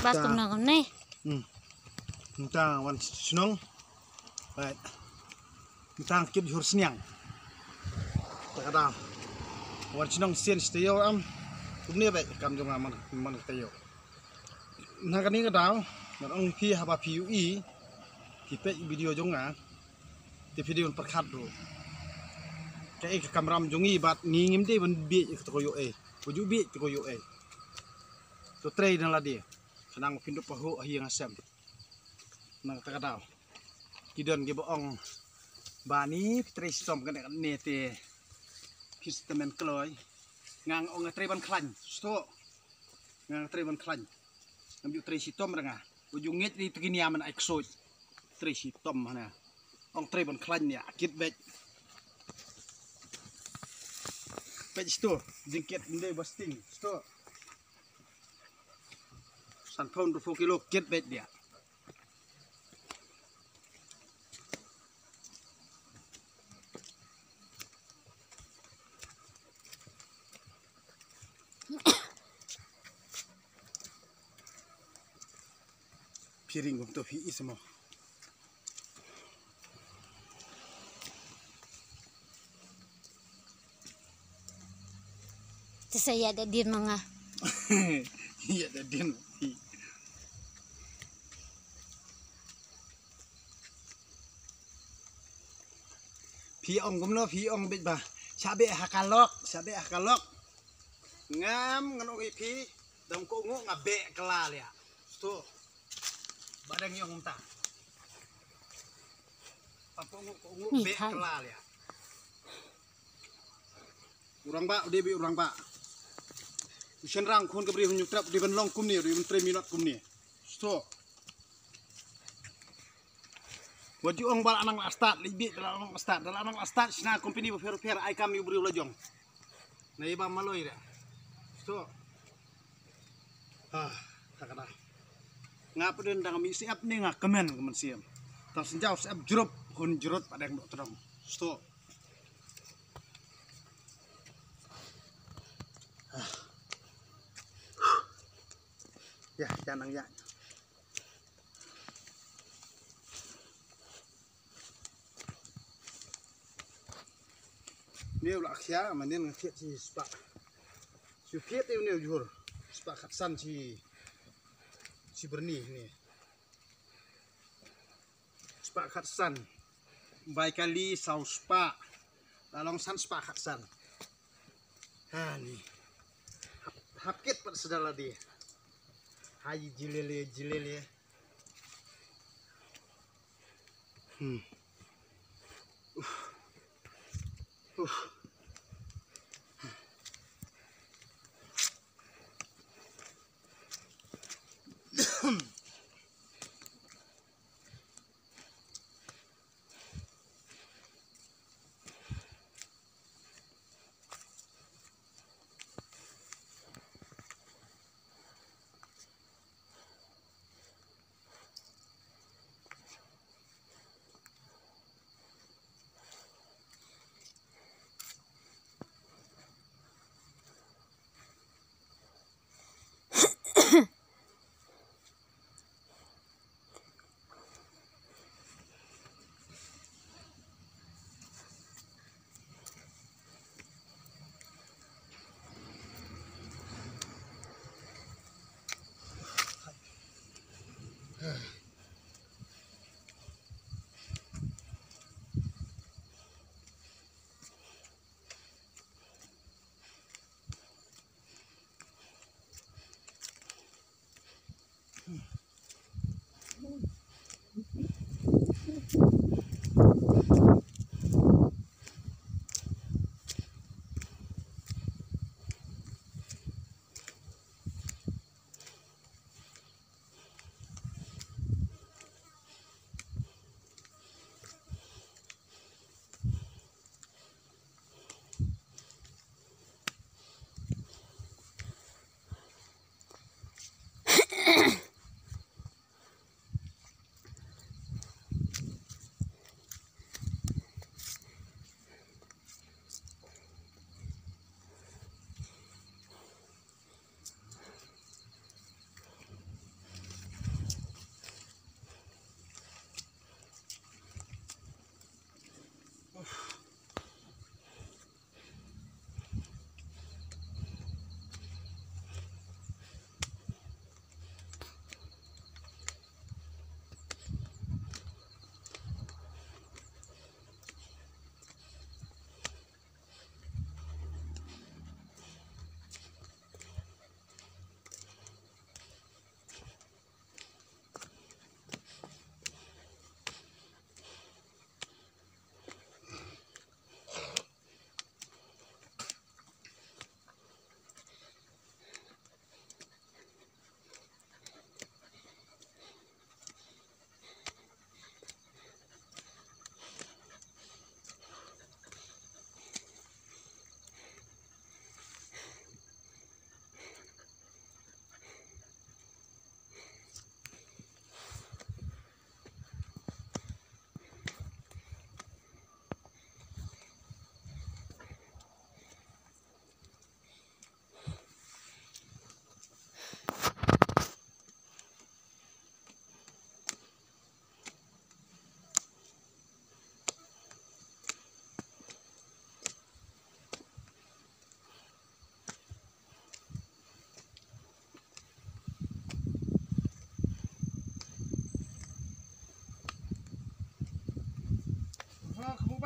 bas tum nang nih. Kita wan senong. Baik. Kita kip hur senyang. Tak ada. Wan senong sen steo am. Kumni baik kam jong man steo. Nah kan ini kadang, orang pi haba PUI, kita video jong di video perkat dulu. Kayak kamera jongi bat ngingim deh ben bi ke koyo buju bi ke koyo to tray dan ladi senang pindu pahu ahi ngasem nang tak tahu kidon ge boong bani tray som kan nete pistemen kloy ngang ong tray ban klan sto ngang tray ban klan ngambil tray sitom renga buju nget di tegini aman ekso tray sitom mana ong tray ban klan ya kit bet sto jengket ndai basting sto san pound 4 kilo ket bet dia piring untuk hi semua Saya ada di mga. Iya ada din. Pi ong gumno pi ong bit ba. Sabe hakalok. Ngam ngano pi dong ko ngo ngabe kelal ya. Tuh. Badang yang unta. Papo ngo be kelal ya. Urang ba udah bi urang ba. Usian rang kun keberi hunyuk trap di benlong kum ni, di ben 3 minit kum ni. So. Waju ong bal anang astat, libi dalam anang astat, sina company per ai kami beri ulajong. Na iba maloy da. So. Tak ada. Ngapa den dang mi siap ni ngak kemen siam. Tal senjau siap jerup hun jerut pada yang terang. So. Ya, jangan ya. Ini ulah akhya, manin ngakhiat si spak. Si fiat ini jujur, spak khatsan si berni ini. Spak khatsan, baik kali saus spak, lalong san spak khatsan. Ni, hapkit pada sedala dia. Haji jilele.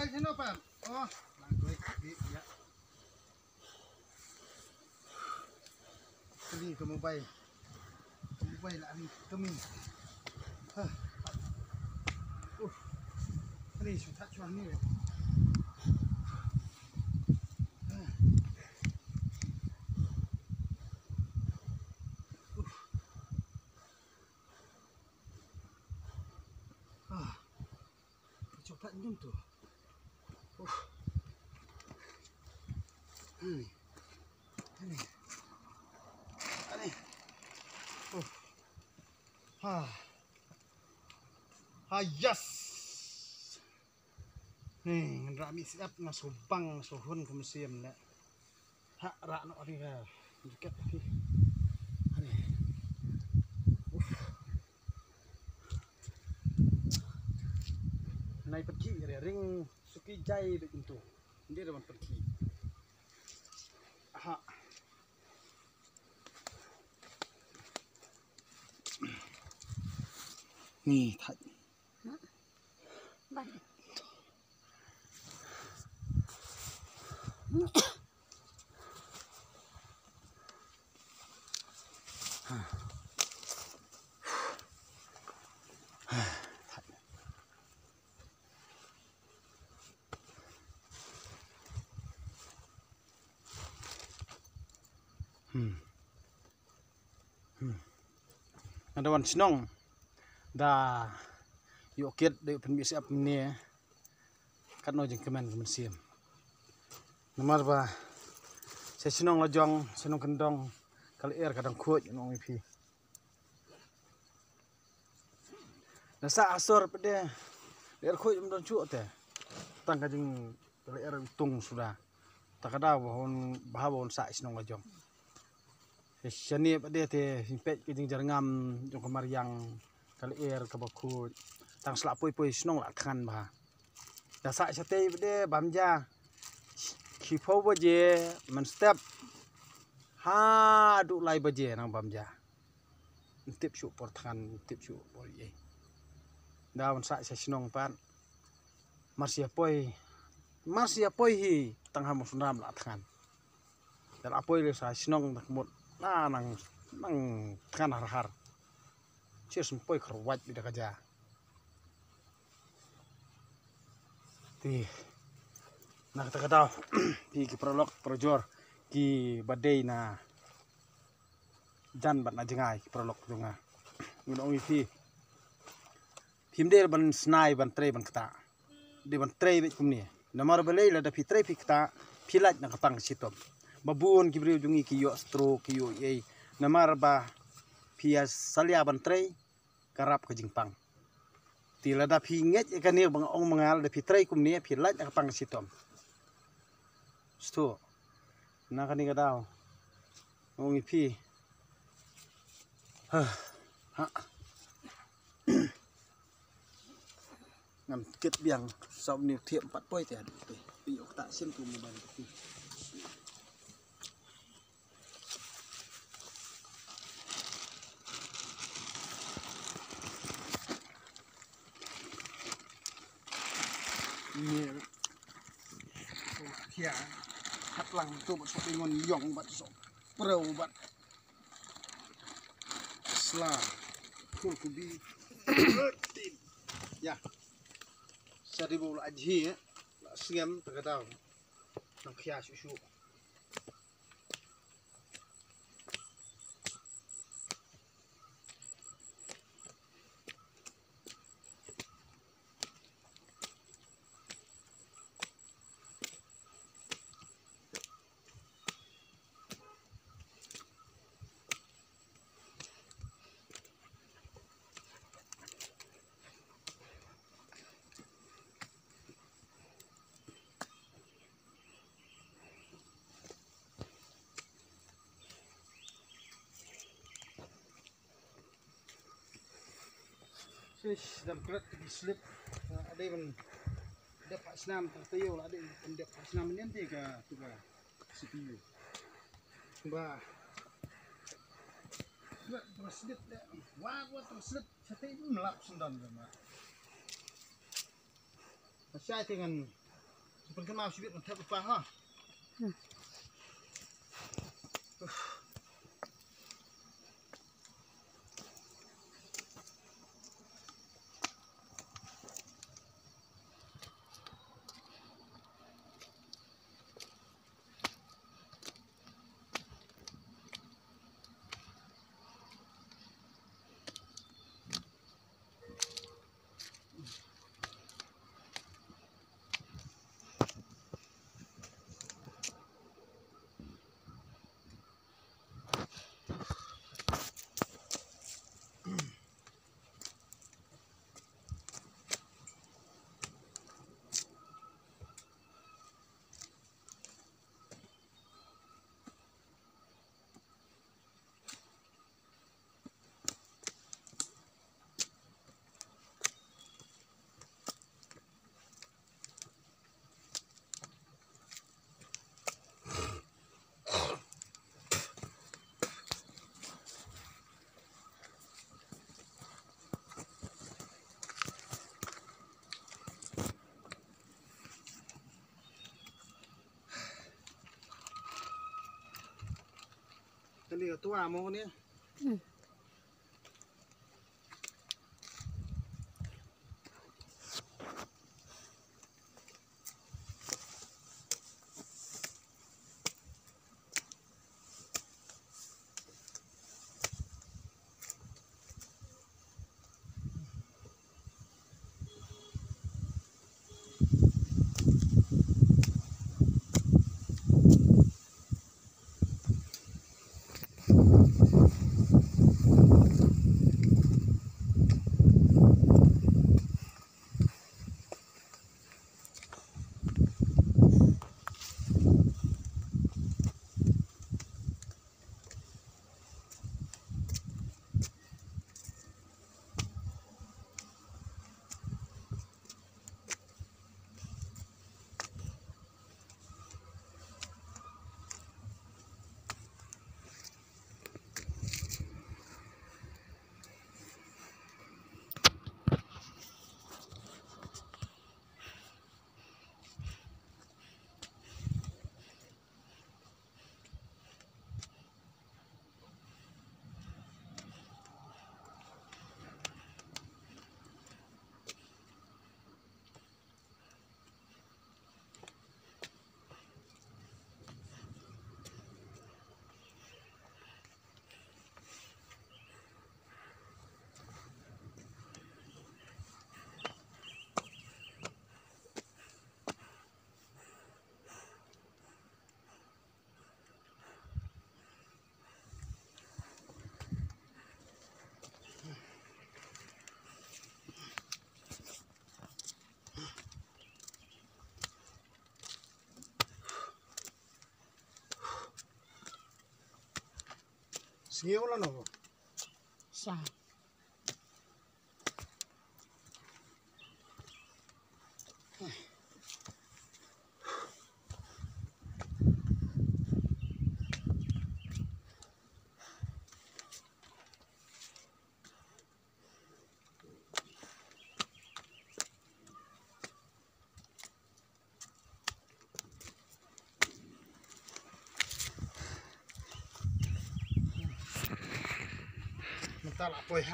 bay thế nào bạn? Làm cười bị ya. Cái gì kamu bay là anh kami. Cái này chúng ta cho anh này. Chúng ta nhung tuh. Ini. Yes. Nih, rami siap nasubang suhun ke museum nek. Hak rak nak ari ka. Dekat ni. Ani. Nai pergi ring suki jai de pintu. Dia dah pergi. Aha. Nih, thật. Bạn. Ada wan senong dah yuk kit de penbisi ap ni kan no jeng kemen siam nomor ba saya senong lojong senong kendong kali air kadang kuat nong ipi nasa asor pede air kuat mendon cuat teh tang kajeng kali air tung sudah tak ada bahon sa senong lojong Shani pada te himpet kijing jarngam jong kemariang kali air kabakut tang selap poi snong la kan bah dasa sate pada bamja khifau baje man step ha du lai baje nang bamja tip shu por than tip shu por ye daun sa snong pan marsia poi hi tang ham sunram la kan dan apoi le sa snong tak mut nang kan har cia sempoi kerwat bida kaja ti nak kata kata pi ki prolog projor ki badai na jan bat na jengai ki prolog junga ngunong pi himder ban snai ban tre ban kata de ban tre bit kumni namar balai la da pi tre pi kata pilat na katang sitom babun kibriu jungi ki yo stro ki yo ye namar ba pia salia ban tre karap ke jingpang tila da pi nget kan ni bang ong mangal da pi tre kum ni pi lat ka pang sitom sto na kan ni gadao ong pi ha ngam kit biang sau ni thiệm pat poi te pi ok ta sim tu mo ban pi ni kia hat lang tu bat so ngon yong bat so pro bat sla kul kubi ya seribu aji ya siam terkadang nang kia susu dalam kerat di slip ada yang dapat senam tertayo ada yang dapat senam ni nanti ke tuga CPU ba terslip wah terslip sate melap sendan sama saya dengan Seperti mau sibit mentep apa ha? Ini tua mau ni. Siapa lah no? Sa. Mental apa ya?